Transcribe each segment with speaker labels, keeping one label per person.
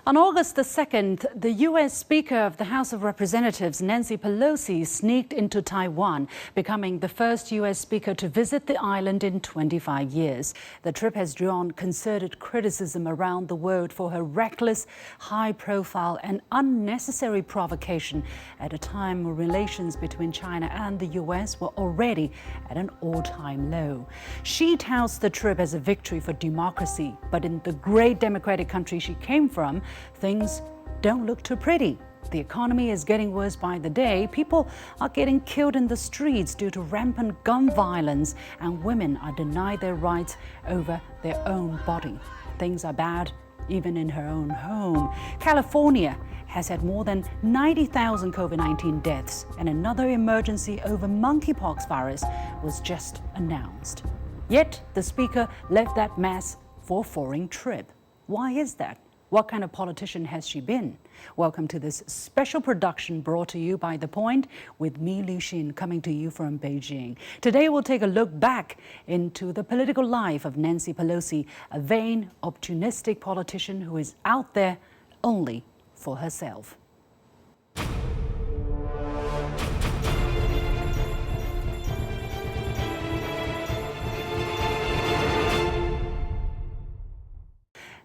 Speaker 1: On August the 2nd, the U.S. Speaker of the House of Representatives, Nancy Pelosi, sneaked into Taiwan, becoming the first U.S. Speaker to visit the island in 25 years. The trip has drawn concerted criticism around the world for her reckless, high-profile and unnecessary provocation at a time when relations between China and the U.S. were already at an all-time low. She touts the trip as a victory for democracy, but in the great democratic country she came from, things don't look too pretty. The economy is getting worse by the day. People are getting killed in the streets due to rampant gun violence, and women are denied their rights over their own body. Things are bad even in her own home. California has had more than 90,000 COVID-19 deaths, and another emergency over monkeypox virus was just announced. Yet the speaker left that mess for a foreign trip. Why is that? What kind of politician has she been? Welcome to this special production brought to you by The Point with me, Liu Xin, coming to you from Beijing. Today we'll take a look back into the political life of Nancy Pelosi, a vain, opportunistic politician who is out there only for herself.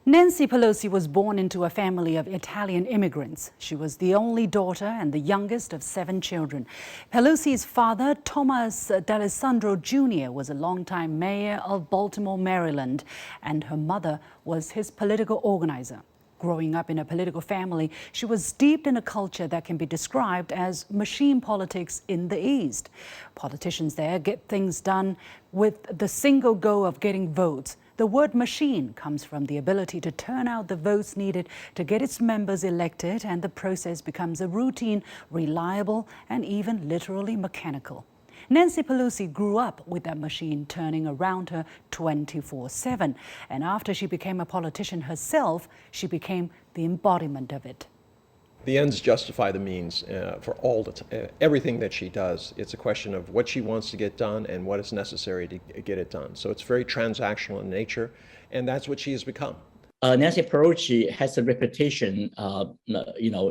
Speaker 1: Nancy Pelosi was born into a family of Italian immigrants. She was the only daughter and the youngest of 7 children. Pelosi's father, Thomas D'Alessandro Jr., was a longtime mayor of Baltimore, Maryland, and her mother was his political organizer. Growing up in a political family, she was steeped in a culture that can be described as machine politics in the East. Politicians there get things done with the single goal of getting votes. The word machine comes from the ability to turn out the votes needed to get its members elected, and the process becomes a routine, reliable, and even literally mechanical. Nancy Pelosi grew up with that machine turning around her 24/7, and after she became a politician herself, she became the embodiment of it.
Speaker 2: The ends justify the means for everything that she does. It's a question of what she wants to get done and what is necessary to get it done. So it's very transactional in nature, and that's what she has become.
Speaker 3: Nancy Pelosi has a reputation,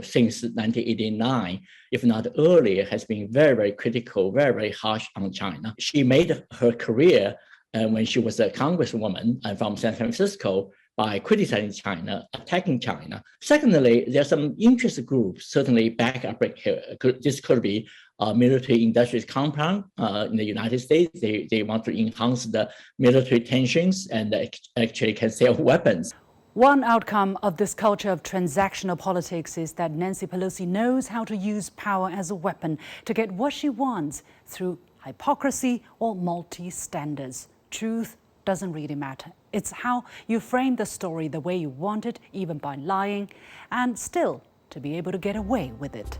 Speaker 3: since 1989, if not earlier, has been very, very critical, very, very harsh on China. She made her career when she was a congresswoman from San Francisco by criticizing China, attacking China. Secondly, there are some interest groups certainly back up here. This could be a military-industrial compound in the United States. They want to enhance the military tensions and actually can sell weapons.
Speaker 1: One outcome of this culture of transactional politics is that Nancy Pelosi knows how to use power as a weapon to get what she wants through hypocrisy or multi-standards. Truth doesn't really matter. It's how you frame the story the way you want it, even by lying, and still to be able to get away with it.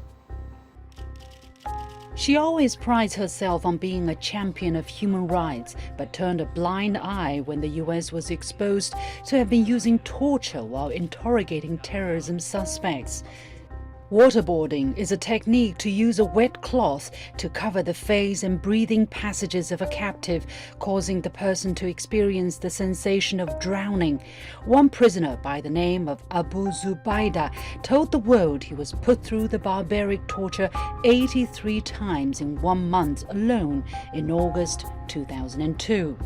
Speaker 1: She always prides herself on being a champion of human rights, but turned a blind eye when the U.S. was exposed to have been using torture while interrogating terrorism suspects. Waterboarding is a technique to use a wet cloth to cover the face and breathing passages of a captive, causing the person to experience the sensation of drowning. One prisoner by the name of Abu Zubaydah told the world he was put through the barbaric torture 83 times in 1 month alone in August 2002.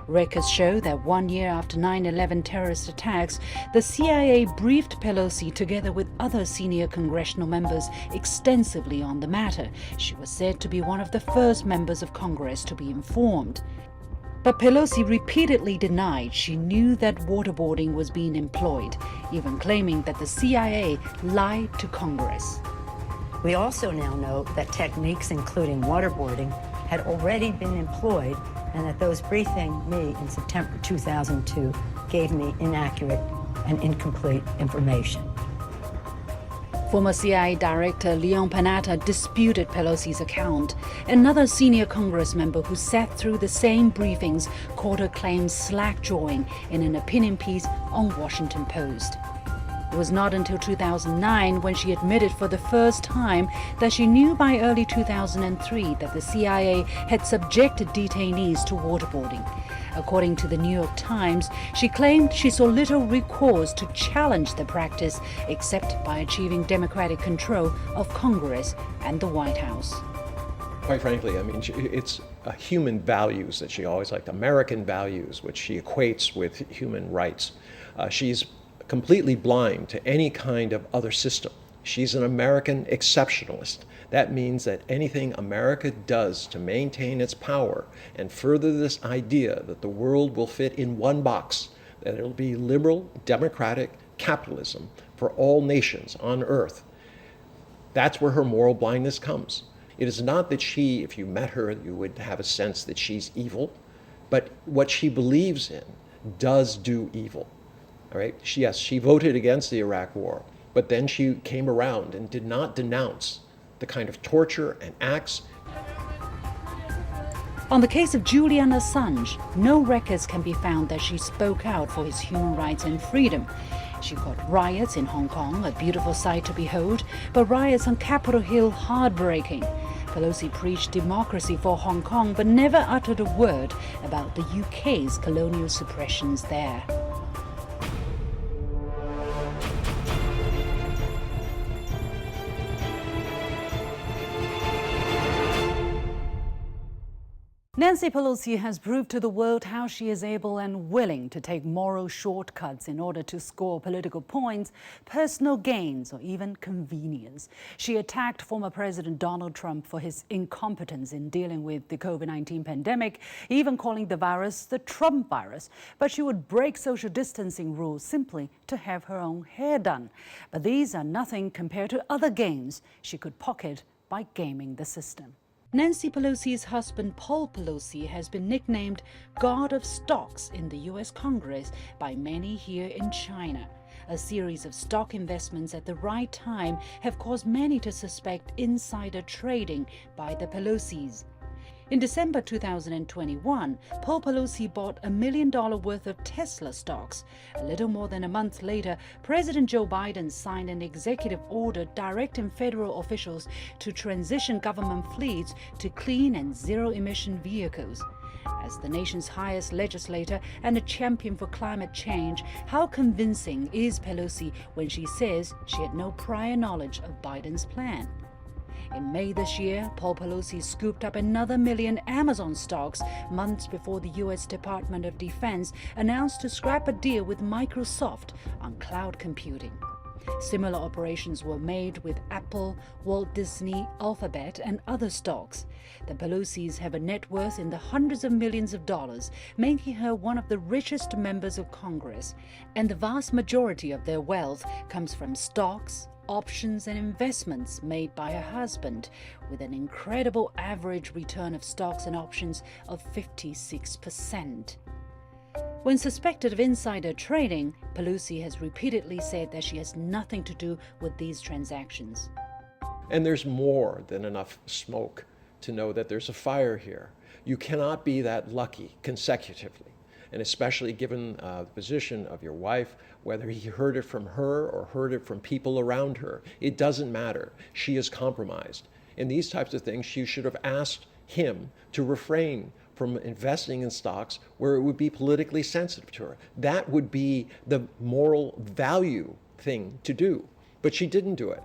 Speaker 1: Records show that 1 year after 9/11 terrorist attacks, the CIA briefed Pelosi together with other senior congressional members extensively on the matter. She was said to be one of the first members of Congress to be informed. But Pelosi repeatedly denied she knew that waterboarding was being employed, even claiming that the CIA lied to Congress.
Speaker 4: We also now know that techniques including waterboarding had already been employed, and that those briefing me in September 2002 gave me inaccurate and incomplete information.
Speaker 1: Former CIA Director Leon Panetta disputed Pelosi's account. Another senior Congress member who sat through the same briefings called her claims slack-jawing in an opinion piece on Washington Post. It was not until 2009 when she admitted for the first time that she knew by early 2003 that the CIA had subjected detainees to waterboarding. According to the New York Times, she claimed she saw little recourse to challenge the practice except by achieving Democratic control of Congress and the White House.
Speaker 2: Quite frankly, I mean, it's human values that she always liked, American values, which she equates with human rights. She's completely blind to any kind of other system. She's an American exceptionalist. That means that anything America does to maintain its power and further this idea that the world will fit in one box, that it'll be liberal, democratic capitalism for all nations on earth, that's where her moral blindness comes. It is not that she, if you met her, you would have a sense that she's evil, but what she believes in does do evil. All right? Yes, she voted against the Iraq War, but then she came around and did not denounce the kind of torture and acts.
Speaker 1: On the case of Julian Assange, no records can be found that she spoke out for his human rights and freedom. She called riots in Hong Kong a beautiful sight to behold, but riots on Capitol Hill heartbreaking. Pelosi preached democracy for Hong Kong, but never uttered a word about the UK's colonial suppressions there. Nancy Pelosi has proved to the world how she is able and willing to take moral shortcuts in order to score political points, personal gains, or even convenience. She attacked former President Donald Trump for his incompetence in dealing with the COVID-19 pandemic, even calling the virus the Trump virus. But she would break social distancing rules simply to have her own hair done. But these are nothing compared to other gains she could pocket by gaming the system. Nancy Pelosi's husband, Paul Pelosi, has been nicknamed God of Stocks in the U.S. Congress by many here in China. A series of stock investments at the right time have caused many to suspect insider trading by the Pelosis. In December 2021, Paul Pelosi bought $1 million worth of Tesla stocks. A little more than a month later, President Joe Biden signed an executive order directing federal officials to transition government fleets to clean and zero-emission vehicles. As the nation's highest legislator and a champion for climate change, how convincing is Pelosi when she says she had no prior knowledge of Biden's plan? In May this year, Paul Pelosi scooped up another million Amazon stocks months before the U.S. Department of Defense announced to scrap a deal with Microsoft on cloud computing. Similar operations were made with Apple, Walt Disney, Alphabet, and other stocks. The Pelosis have a net worth in the hundreds of millions of dollars, making her one of the richest members of Congress. And the vast majority of their wealth comes from stocks, options and investments made by her husband, with an incredible average return of stocks and options of 56%. When suspected of insider trading, Pelosi has repeatedly said that she has nothing to do with these transactions.
Speaker 2: And there's more than enough smoke to know that there's a fire here. You cannot be that lucky consecutively. And especially given the position of your wife, whether he heard it from her or heard it from people around her, it doesn't matter. She is compromised. In these types of things, she should have asked him to refrain from investing in stocks where it would be politically sensitive to her. That would be the moral value thing to do. But she didn't do it.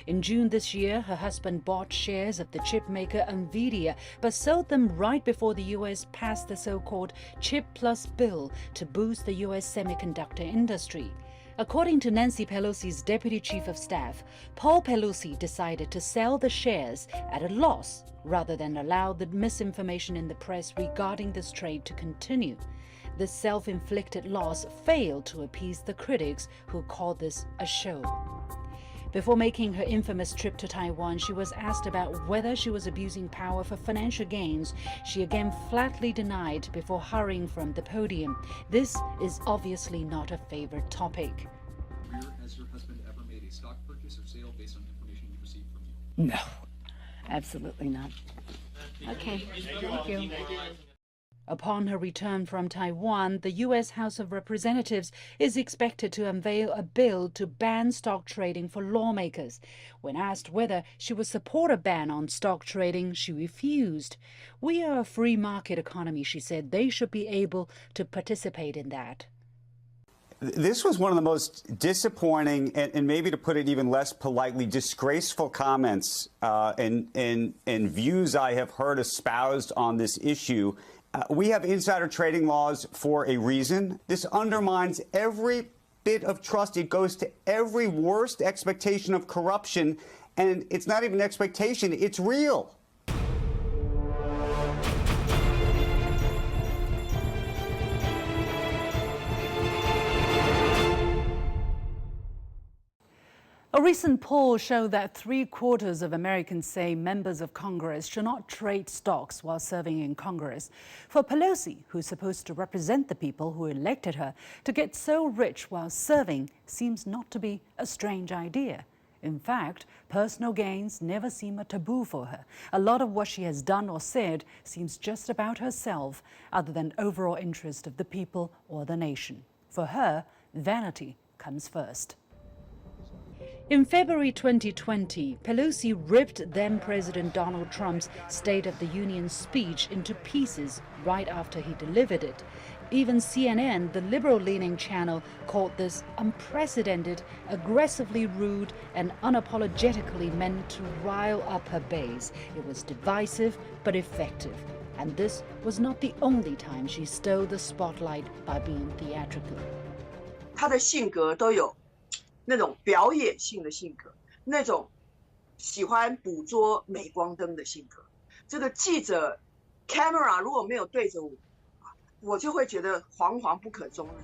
Speaker 1: In June this year, her husband bought shares of the chip maker Nvidia, but sold them right before the U.S. passed the so-called Chip Plus bill to boost the U.S. semiconductor industry. According to Nancy Pelosi's deputy chief of staff, Paul Pelosi decided to sell the shares at a loss rather than allow the misinformation in the press regarding this trade to continue. This self-inflicted loss failed to appease the critics who called this a show. Before making her infamous trip to Taiwan, she was asked about whether she was abusing power for financial gains. She again flatly denied before hurrying from the podium. This is obviously not a favorite topic.
Speaker 5: Has your husband ever made a stock purchase or sale based on information you received from you?
Speaker 4: No, absolutely not. Okay, thank you.
Speaker 1: Upon her return from Taiwan, the U.S. House of Representatives is expected to unveil a bill to ban stock trading for lawmakers. When asked whether she would support a ban on stock trading, she refused. "We are a free market economy," she said. "They should be able to participate in that."
Speaker 6: This was one of the most disappointing and maybe, to put it even less politely, disgraceful comments and views I have heard espoused on this issue. We have insider trading laws for a reason. This undermines every bit of trust. It goes to every worst expectation of corruption. And it's not even an expectation, it's real.
Speaker 1: A recent poll showed that 3/4 of Americans say members of Congress should not trade stocks while serving in Congress. For Pelosi, who's supposed to represent the people who elected her, to get so rich while serving seems not to be a strange idea. In fact, personal gains never seem a taboo for her. A lot of what she has done or said seems just about herself, other than overall interest of the people or the nation. For her, vanity comes first. In February 2020, Pelosi ripped then-President Donald Trump's State of the Union speech into pieces right after he delivered it. Even CNN, the liberal-leaning channel, called this unprecedented, aggressively rude, and unapologetically meant to rile up her base. It was divisive but effective. And this was not the only time she stole the spotlight by being theatrical.
Speaker 7: 她的性格都有那种表演性的性格，那种喜欢捕捉镁光灯的性格。这个记者 camera 如果没有对着我，我就会觉得惶惶不可终日。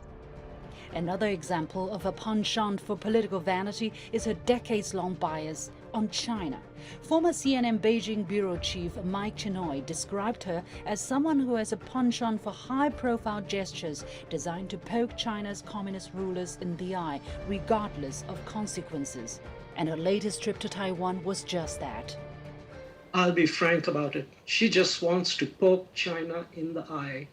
Speaker 1: Another example of a penchant for political vanity is her decades-long bias on China. Former CNN Beijing bureau chief Mike Chinoy described her as someone who has a penchant for high-profile gestures designed to poke China's communist rulers in the eye, regardless of consequences. And her latest trip to Taiwan was just that.
Speaker 8: I'll be frank about it. She just wants to poke China in the eye.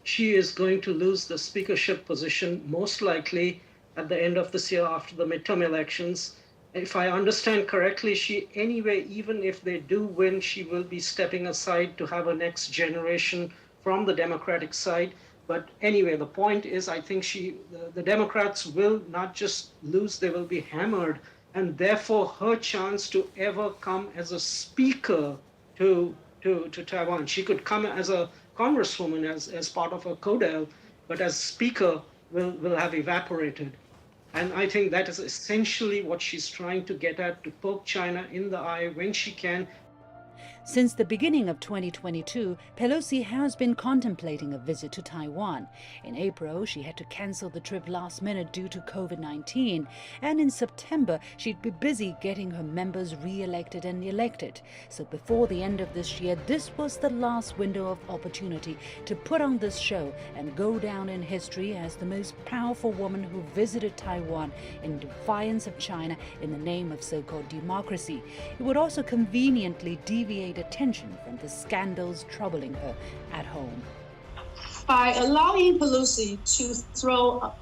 Speaker 8: She is going to lose the speakership position most likely at the end of this year after the midterm elections. If I understand correctly, she anyway, even if they do win, she will be stepping aside to have a next generation from the Democratic side. But anyway, the point is, I think the Democrats will not just lose, they will be hammered. And therefore, her chance to ever come as a speaker to Taiwan, she could come as a congresswoman as part of a codel, but as speaker will have evaporated. And I think that is essentially what she's trying to get at, to poke China in the eye when she can.
Speaker 1: Since the beginning of 2022, Pelosi has been contemplating a visit to Taiwan. In April, she had to cancel the trip last minute due to COVID-19. And in September, she'd be busy getting her members re-elected and elected. So before the end of this year, this was the last window of opportunity to put on this show and go down in history as the most powerful woman who visited Taiwan in defiance of China in the name of so-called democracy. It would also conveniently deviate attention from the scandals troubling her at home.
Speaker 9: By allowing Pelosi to throw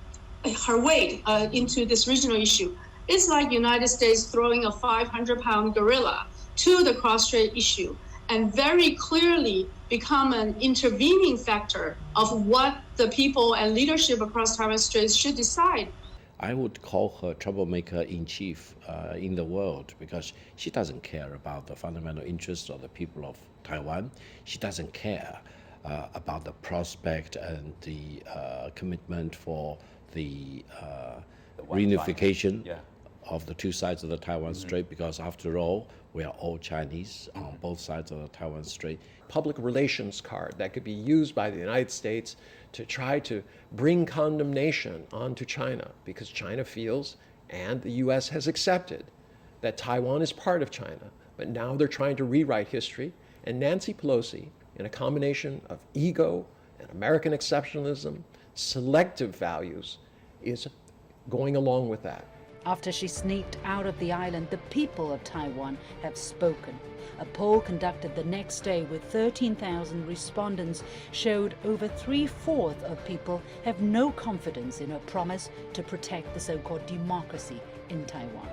Speaker 9: her weight into this regional issue, it's like United States throwing a 500-pound gorilla to the cross-strait issue and very clearly become an intervening factor of what the people and leadership across Taiwan Straits should decide.
Speaker 10: I would call her troublemaker in chief in the world, because she doesn't care about the fundamental interests of the people of Taiwan. She doesn't care about the prospect and the commitment for the reunification of the two sides of the Taiwan Strait, because after all, we are all Chinese on both sides of the Taiwan Strait.
Speaker 2: Public relations card that could be used by the United States to try to bring condemnation onto China, because China feels, and the U.S. has accepted, that Taiwan is part of China. But now they're trying to rewrite history, and Nancy Pelosi, in a combination of ego and American exceptionalism, selective values, is going along with that.
Speaker 1: After she sneaked out of the island, the people of Taiwan have spoken. A poll conducted the next day with 13,000 respondents showed over 3/4 of people have no confidence in her promise to protect the so-called democracy in Taiwan.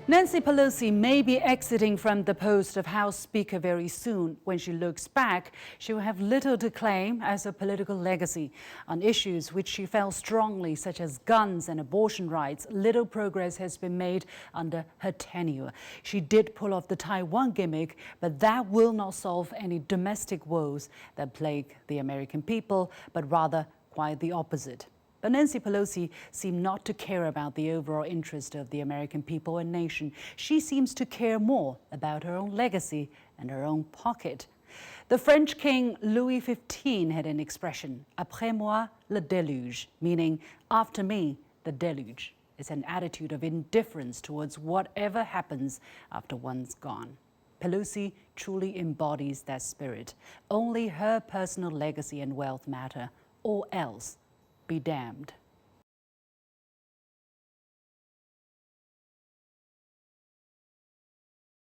Speaker 1: Nancy Pelosi may be exiting from the post of House Speaker very soon. When she looks back, she will have little to claim as a political legacy. On issues which she felt strongly, such as guns and abortion rights, little progress has been made under her tenure. She did pull off the Taiwan gimmick, but that will not solve any domestic woes that plague the American people, but rather quite the opposite. But Nancy Pelosi seemed not to care about the overall interest of the American people and nation. She seems to care more about her own legacy and her own pocket. The French King Louis XV had an expression, après moi le déluge, meaning after me the deluge. It's an attitude of indifference towards whatever happens after one's gone. Pelosi truly embodies that spirit. Only her personal legacy and wealth matter, or else be damned.